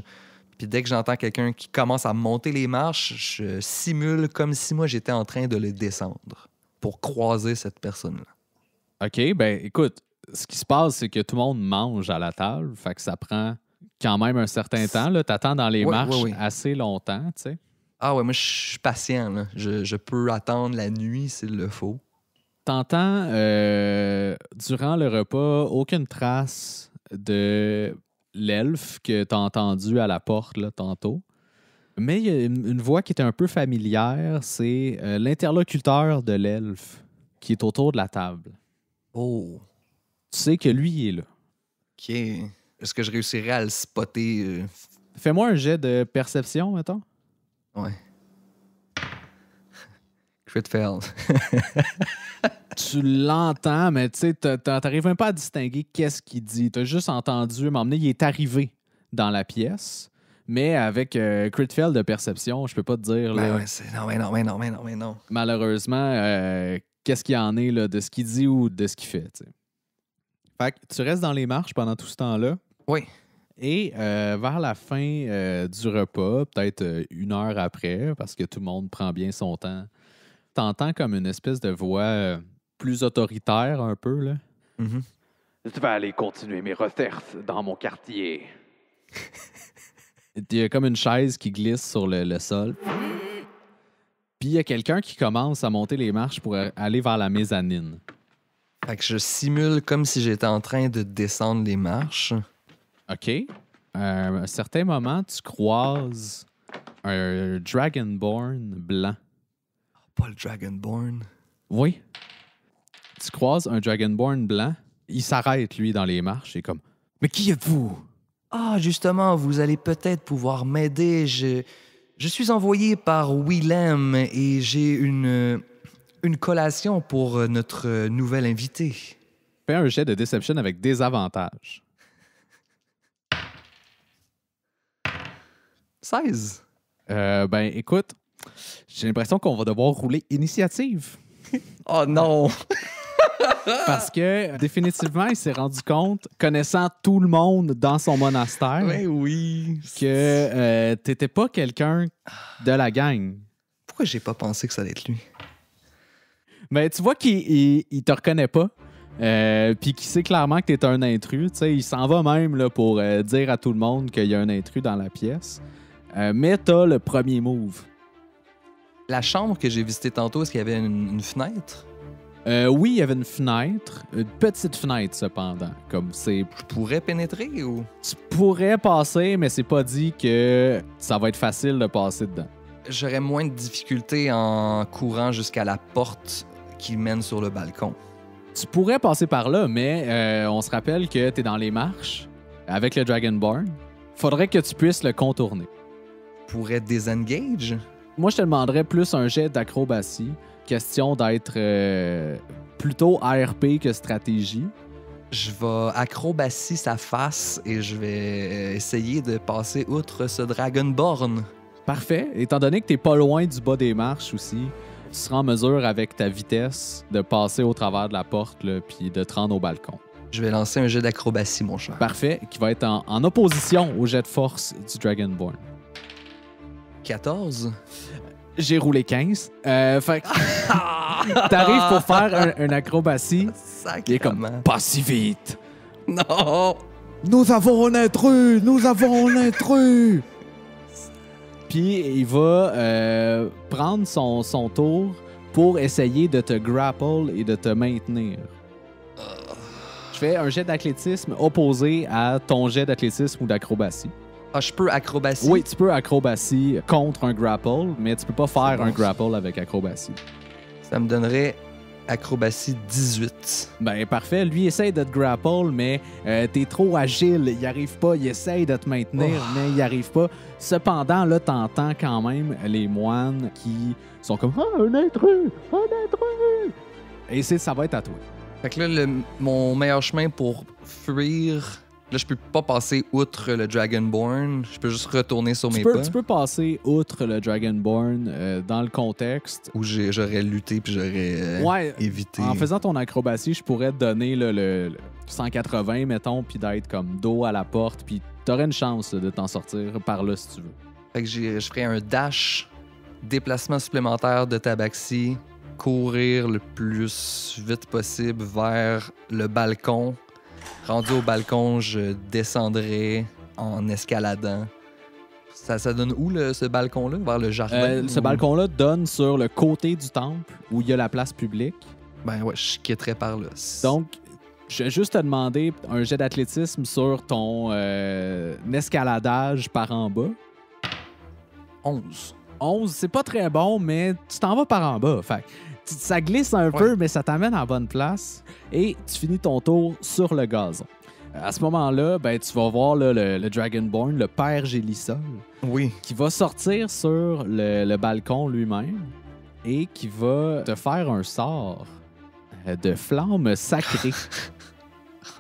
B: Puis dès que j'entends quelqu'un qui commence à monter les marches, je simule comme si moi j'étais en train de les descendre pour croiser cette personne-là.
A: OK, ben écoute, ce qui se passe, c'est que tout le monde mange à la table, fait que ça prend quand même un certain temps. Là, t'attends dans les marches assez longtemps, tu sais.
B: Ah ouais, moi je suis patient. Là. Je peux attendre la nuit s'il le faut.
A: T'entends, durant le repas, aucune trace de l'elfe que t'as entendu à la porte là, tantôt. Mais il y a une voix qui est un peu familière, c'est l'interlocuteur de l'elfe qui est autour de la table.
B: Oh,
A: Tu sais que lui, il est là.
B: OK. Est-ce que je réussirais à le spotter?
A: Fais-moi un jet de perception, mettons.
B: Ouais. Crit fail.
A: Tu l'entends, mais tu sais, t'arrives même pas à distinguer qu'est-ce qu'il dit. T'as juste entendu, m'emmener, il est arrivé dans la pièce, mais avec crit fail de perception, je peux pas te dire. Là,
B: Non.
A: malheureusement, qu'est-ce qu'il y en est là, de ce qu'il dit ou de ce qu'il fait. T'sais. Fait que tu restes dans les marches pendant tout ce temps-là.
B: Oui.
A: Et vers la fin du repas, peut-être 1 heure après, parce que tout le monde prend bien son temps, t'entends comme une espèce de voix plus autoritaire un peu, là.
B: Mm-hmm.
C: Je vais aller continuer mes recherches dans mon quartier.
A: Il y a comme une chaise qui glisse sur le sol. Puis il y a quelqu'un qui commence à monter les marches pour aller vers la mezzanine.
B: Fait que je simule comme si j'étais en train de descendre les marches.
A: OK. À un certain moment, tu croises un Dragonborn blanc.
B: Pas le Dragonborn.
A: Oui. Tu croises un Dragonborn blanc. Il s'arrête, lui, dans les marches. Il est comme « Mais qui êtes-vous? »
B: Ah, justement, vous allez peut-être pouvoir m'aider. Je suis envoyé par Willem et j'ai une collation pour notre nouvel invité.
A: Fais un jet de Deception avec des avantages.
B: 16.
A: Ben, écoute, j'ai l'impression qu'on va devoir rouler initiative.
B: Oh non!
A: Parce que, définitivement, il s'est rendu compte, connaissant tout le monde dans son monastère,
B: Ben oui.
A: que t'étais pas quelqu'un de la gang.
B: Pourquoi j'ai pas pensé que ça allait être lui?
A: Mais tu vois qu'il te reconnaît pas, puis qu'il sait clairement que t'es un intrus. T'sais, il s'en va même là, pour dire à tout le monde qu'il y a un intrus dans la pièce. Mais t'as le premier move.
B: La chambre que j'ai visitée tantôt, est-ce qu'il y avait une fenêtre?
A: Oui, il y avait une fenêtre, une petite fenêtre cependant. Comme c'est,
B: Je pourrais pénétrer ou...
A: tu pourrais passer, mais c'est pas dit que ça va être facile de passer dedans.
B: J'aurais moins de difficultés en courant jusqu'à la porte qui mène sur le balcon.
A: Tu pourrais passer par là, mais on se rappelle que t'es dans les marches avec le Dragonborn. Faudrait que tu puisses le contourner.
B: Je pourrais désengage?
A: Moi, je te demanderais plus un jet d'acrobatie. Question d'être plutôt ARP que stratégie.
B: Je vais acrobatie sa face et je vais essayer de passer outre ce Dragonborn.
A: Parfait. Étant donné que t'es pas loin du bas des marches aussi, tu seras en mesure avec ta vitesse de passer au travers de la porte là, puis de te rendre au balcon.
B: Je vais lancer un jet d'acrobatie, mon cher.
A: Parfait. Qui va être en opposition au jet de force du Dragonborn.
B: 14.
A: J'ai roulé 15. Fait que t'arrives pour faire un acrobatie. Il est comme pas si vite.
B: Non!
A: Nous avons un intrus! Nous avons un intrus! Puis il va prendre son tour pour essayer de te grapple et de te maintenir. Je fais un jet d'athlétisme opposé à ton jet d'athlétisme ou d'acrobatie.
B: Ah, je peux acrobatie?
A: Oui, tu peux acrobatie contre un grapple, mais tu peux pas faire un grapple avec acrobatie.
B: Ça me donnerait Acrobatie 18.
A: Ben parfait. Lui essaye de te grapple, mais t'es trop agile. Il arrive pas. Il essaye de te maintenir, mais il arrive pas. Cependant, là, t'entends quand même les moines qui sont comme « Ah, un intrus! Un intrus! » Et ça va être à toi.
B: Fait que là, mon meilleur chemin pour fuir... Là, je peux pas passer outre le Dragonborn. Je peux juste retourner sur mes pas.
A: Tu peux passer outre le Dragonborn dans le contexte.
B: Où j'aurais lutté puis j'aurais évité.
A: En faisant ton acrobatie, je pourrais te donner le 180, mettons, puis d'être comme dos à la porte, puis t'aurais une chance de t'en sortir par là si tu veux.
B: Fait que je ferais un dash, déplacement supplémentaire de tabaxi, courir le plus vite possible vers le balcon. Rendu au balcon, je descendrai en escaladant. Ça donne où, ce balcon-là? Vers le jardin?
A: Ce balcon-là donne sur le côté du temple, où il y a la place publique.
B: Ben ouais, je quitterai par là.
A: Donc, je vais juste te demander un jet d'athlétisme sur ton escaladage par en bas.
B: 11.
A: 11, c'est pas très bon, mais tu t'en vas par en bas. Fait ça glisse un peu, mais ça t'amène à la bonne place. Et tu finis ton tour sur le gazon. À ce moment-là, ben, tu vas voir là, le Dragonborn, le père Gélisol, qui va sortir sur le balcon lui-même et qui va te faire un sort de flamme sacrée.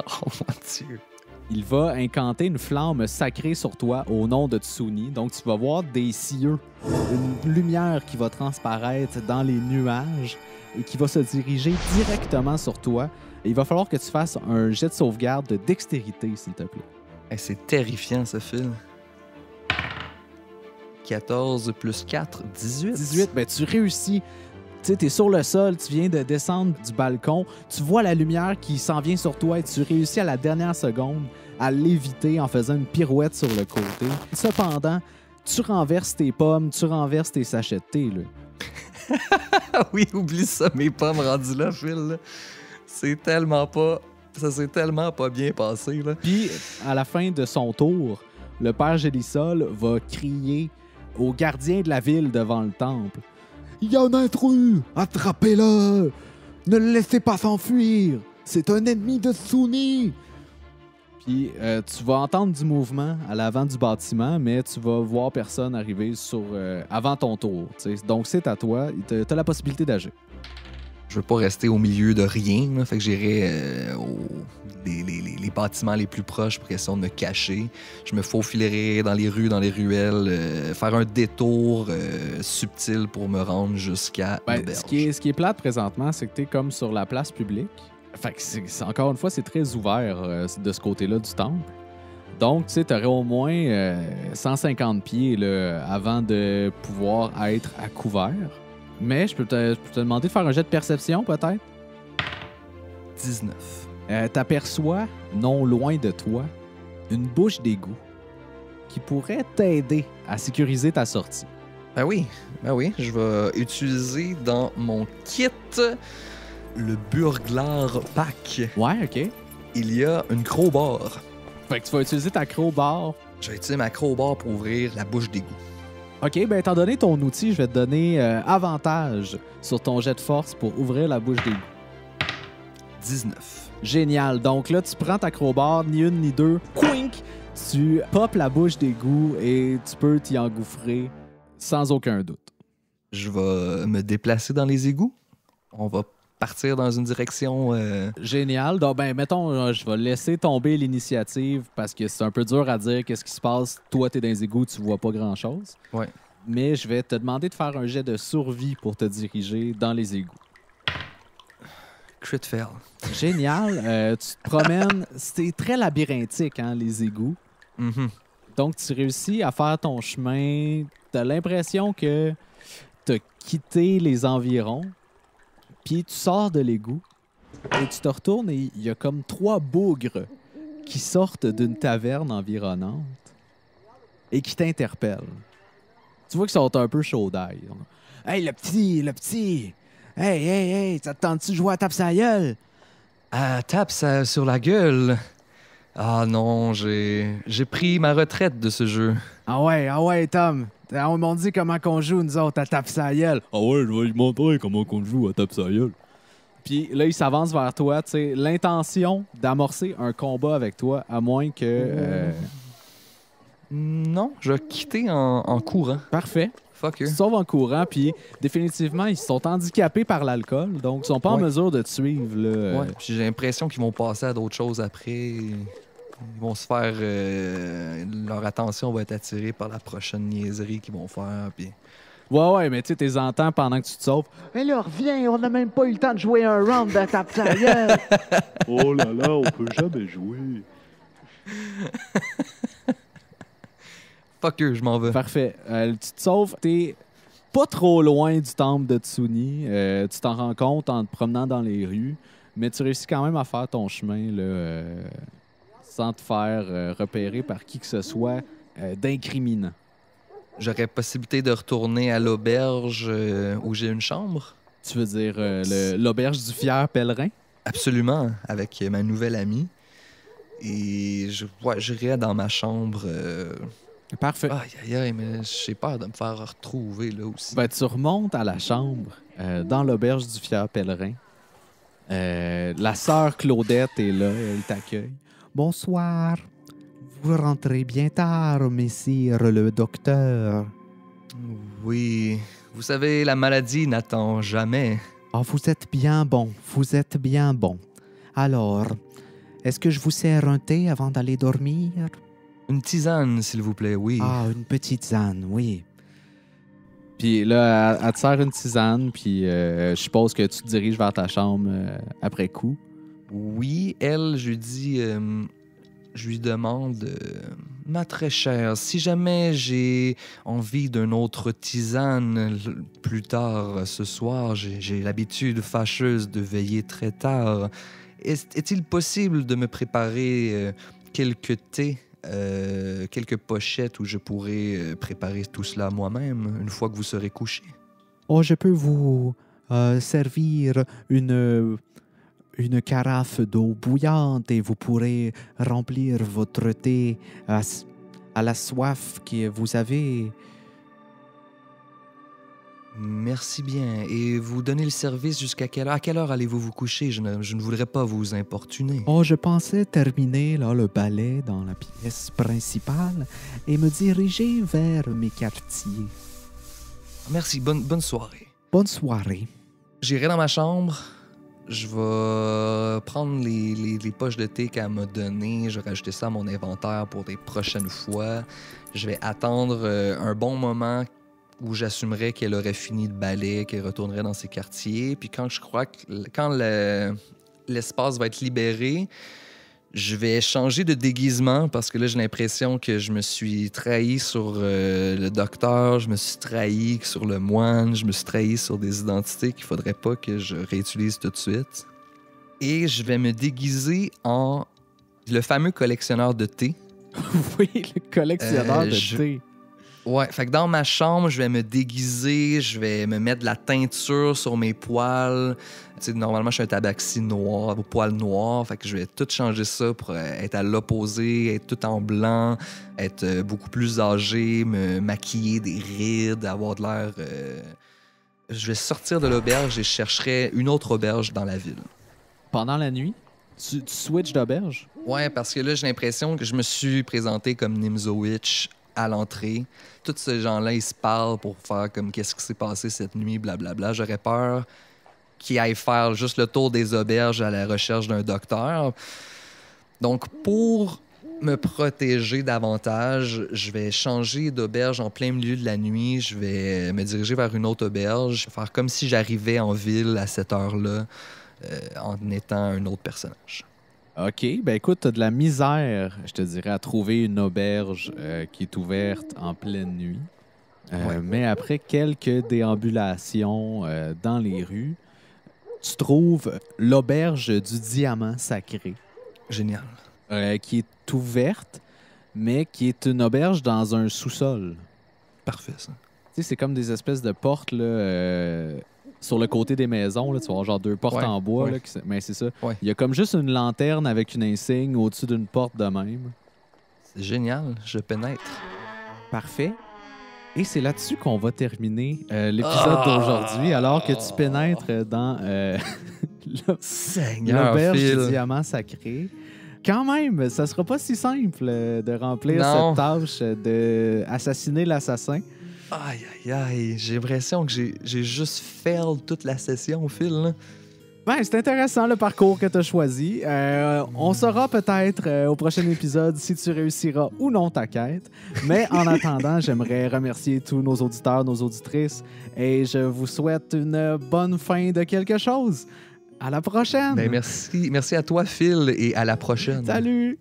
B: Oh mon Dieu!
A: Il va incanter une flamme sacrée sur toi au nom de Tsuni. Donc, tu vas voir des cieux, une lumière qui va transparaître dans les nuages et qui va se diriger directement sur toi. Et il va falloir que tu fasses un jet de sauvegarde de dextérité, s'il te plaît.
B: Hey, c'est terrifiant, ce film. 14 plus 4, 18.
A: 18, ben tu réussis. Tu sais, t'es sur le sol, tu viens de descendre du balcon, tu vois la lumière qui s'en vient sur toi et tu réussis à la dernière seconde à l'éviter en faisant une pirouette sur le côté. Cependant, tu renverses tes pommes, tu renverses tes sachets de thé, là.
B: Oui, oublie ça, mes pommes rendues là, Phil. Là. C'est tellement pas... Ça s'est tellement pas bien passé, là.
A: Puis, à la fin de son tour, le père Gélisol va crier au gardien de la ville devant le temple. « Il y a un intrus! Attrapez-le! Ne le laissez pas s'enfuir! C'est un ennemi de Tsuni! » Puis, tu vas entendre du mouvement à l'avant du bâtiment, mais tu vas voir personne arriver avant ton tour. T'sais. Donc, c'est à toi. Tu as la possibilité d'agir.
B: Je veux pas rester au milieu de rien, là, fait que j'irai les bâtiments les plus proches pour essayer de me cacher. Je me faufilerai dans les rues, dans les ruelles, faire un détour subtil pour me rendre jusqu'à l'auberge.
A: Ce qui est plate présentement, c'est que tu es comme sur la place publique. Fait que encore une fois, c'est très ouvert de ce côté-là du temple. Donc, tu sais, tu aurais au moins 150 pieds là, avant de pouvoir être à couvert. Mais je peux te demander de faire un jet de perception, peut-être?
B: 19.
A: T'aperçois, non loin de toi, une bouche d'égout qui pourrait t'aider à sécuriser ta sortie.
B: Ben oui, je vais utiliser dans mon kit le Burglar Pack.
A: Ouais, OK.
B: Il y a une crowbar.
A: Fait que tu vas utiliser ta crowbar.
B: Je vais utiliser ma crowbar pour ouvrir la bouche d'égout.
A: OK, ben étant donné ton outil, je vais te donner avantage sur ton jet de force pour ouvrir la bouche d'égout.
B: 19.
A: Génial. Donc là, tu prends ta crowbar, ni une ni deux, quink, tu popes la bouche d'égout et tu peux t'y engouffrer sans aucun doute.
B: Je vais me déplacer dans les égouts. On va partir dans une direction...
A: Génial. Donc, ben, mettons, je vais laisser tomber l'initiative parce que c'est un peu dur à dire qu'est-ce qui se passe. Toi, t'es dans les égouts, tu vois pas grand-chose.
B: Ouais.
A: Mais je vais te demander de faire un jet de survie pour te diriger dans les égouts.
B: Crit fail.
A: Génial. Tu te promènes. C'est très labyrinthique, hein, les égouts.
B: Mm-hmm.
A: Donc, tu réussis à faire ton chemin. T'as l'impression que t'as quitté les environs. Puis tu sors de l'égout et tu te retournes et il y a comme 3 bougres qui sortent d'une taverne environnante et qui t'interpellent. Tu vois qu'ils sont un peu chauds d'ail. « Hey, le petit! Hey, ça te tente-tu de jouer à tape sa gueule? »
B: Tape ça sur la gueule. Ah non, j'ai pris ma retraite de ce jeu.
A: Ah ouais, Tom. On m'a dit comment qu'on joue, nous autres, à tape sa gueule. Ah ouais, je vais lui montrer comment qu'on joue à tape sa gueule. Puis là, il s'avance vers toi. Tu sais, l'intention d'amorcer un combat avec toi, à moins que...
B: Non, je vais quitter en courant.
A: Parfait.
B: Fuck
A: Ils
B: you.
A: se sauvent en courant, puis définitivement, ils sont handicapés par l'alcool, donc ils sont pas en
B: Ouais.
A: mesure de te suivre. Là.
B: Ouais, puis j'ai l'impression qu'ils vont passer à d'autres choses après. Ils vont se faire... leur attention va être attirée par la prochaine niaiserie qu'ils vont faire, puis...
A: Ouais, mais tu sais, t'es entends pendant que tu te sauves.
C: Mais là, reviens, on n'a même pas eu le temps de jouer un round de tape ta gueule. Oh là là, on peut jamais jouer.
B: Fuck you, je m'en vais.
A: Parfait. Tu te sauves. T'es pas trop loin du temple de Tsuni. Tu t'en rends compte en te promenant dans les rues, mais tu réussis quand même à faire ton chemin là, sans te faire repérer par qui que ce soit d'incriminant.
B: J'aurais possibilité de retourner à l'auberge où j'ai une chambre?
A: Tu veux dire l'auberge du fier pèlerin?
B: Absolument, avec ma nouvelle amie. Et j'irai dans ma chambre.
A: Parfait.
B: Aïe, aïe, mais j'ai peur de me faire retrouver là aussi.
A: Ben, tu remontes à la chambre dans l'auberge du fier pèlerin. La sœur Claudette est là, elle t'accueille. Bonsoir. Vous rentrez bien tard, messire le docteur.
B: Oui, vous savez, la maladie n'attend jamais.
A: Ah, vous êtes bien bon, vous êtes bien bon. Alors, est-ce que je vous sers un thé avant d'aller dormir?
B: Une tisane, s'il vous plaît, oui.
A: Ah, une petite tisane, oui. Puis là, elle te sert une tisane, puis je suppose que tu te diriges vers ta chambre après coup.
B: Oui, elle, je lui demande, ma très chère, si jamais j'ai envie d'une autre tisane plus tard ce soir, j'ai l'habitude fâcheuse de veiller très tard. Est-il possible de me préparer quelques thés, quelques pochettes où je pourrais préparer tout cela moi-même une fois que vous serez couché?
A: Oh, je peux vous servir une carafe d'eau bouillante et vous pourrez remplir votre thé à la soif que vous avez.
B: Merci bien. Et vous donnez le service jusqu'à quelle heure? À quelle heure allez-vous vous coucher? Je ne voudrais pas vous importuner.
A: Oh, je pensais terminer là, le ballet dans la pièce principale et me diriger vers mes quartiers.
B: Merci, bonne soirée.
A: Bonne soirée.
B: J'irai dans ma chambre. Je vais prendre les poches de thé qu'elle m'a données. Je vais rajouter ça à mon inventaire pour des prochaines fois. Je vais attendre un bon moment où j'assumerais qu'elle aurait fini le ballet, qu'elle retournerait dans ses quartiers. Puis quand l'espace va être libéré, je vais changer de déguisement parce que là, j'ai l'impression que je me suis trahi sur le docteur, je me suis trahi sur le moine, je me suis trahi sur des identités qu'il faudrait pas que je réutilise tout de suite. Et je vais me déguiser en le fameux collectionneur de thé.
A: Oui, le collectionneur de thé.
B: Ouais, fait que dans ma chambre, je vais me déguiser, je vais me mettre de la teinture sur mes poils. Tu sais, normalement, je suis un tabaxi noir, aux poils noirs, fait que je vais tout changer ça pour être à l'opposé, être tout en blanc, être beaucoup plus âgé, me maquiller des rides, avoir de l'air... Je vais sortir de l'auberge et je chercherai une autre auberge dans la ville.
A: Pendant la nuit, tu switches d'auberge?
B: Ouais, parce que là, j'ai l'impression que je me suis présenté comme Nimzowitch à l'entrée. Tous ces gens-là, ils se parlent pour faire comme qu'est-ce qui s'est passé cette nuit, blablabla. J'aurais peur qu'ils aillent faire juste le tour des auberges à la recherche d'un docteur. Donc, pour me protéger davantage, je vais changer d'auberge en plein milieu de la nuit. Je vais me diriger vers une autre auberge, faire comme si j'arrivais en ville à cette heure-là en étant un autre personnage.
A: OK. Ben écoute, t'as de la misère, je te dirais, à trouver une auberge qui est ouverte en pleine nuit.
B: Ouais.
A: Mais après quelques déambulations dans les rues, tu trouves l'auberge du diamant sacré.
B: Génial.
A: Qui est ouverte, mais qui est une auberge dans un sous-sol.
B: Parfait, ça.
A: Tu sais, c'est comme des espèces de portes là, sur le côté des maisons. Là, tu vas avoir genre deux portes
B: Ouais,
A: en bois.
B: ouais.
A: Là, mais c'est ça.
B: Ouais.
A: Il y a comme juste une lanterne avec une insigne au-dessus d'une porte de même.
B: C'est génial. Je pénètre.
A: Parfait. Et c'est là-dessus qu'on va terminer l'épisode d'aujourd'hui, alors que tu pénètres dans
B: Seigneur,
A: l'auberge
B: Phil.
A: du diamant sacré. Quand même, ça sera pas si simple de remplir
B: Non.
A: cette tâche d'assassiner l'assassin.
B: Aïe, aïe, aïe. J'ai l'impression que j'ai juste fail toute la session, Phil. Là.
A: Ben, c'est intéressant le parcours que tu as choisi. On saura peut-être au prochain épisode si tu réussiras ou non ta quête. Mais en attendant, j'aimerais remercier tous nos auditeurs, nos auditrices et je vous souhaite une bonne fin de quelque chose. À la prochaine!
B: Ben, merci à toi, Phil, et à la prochaine.
A: Salut!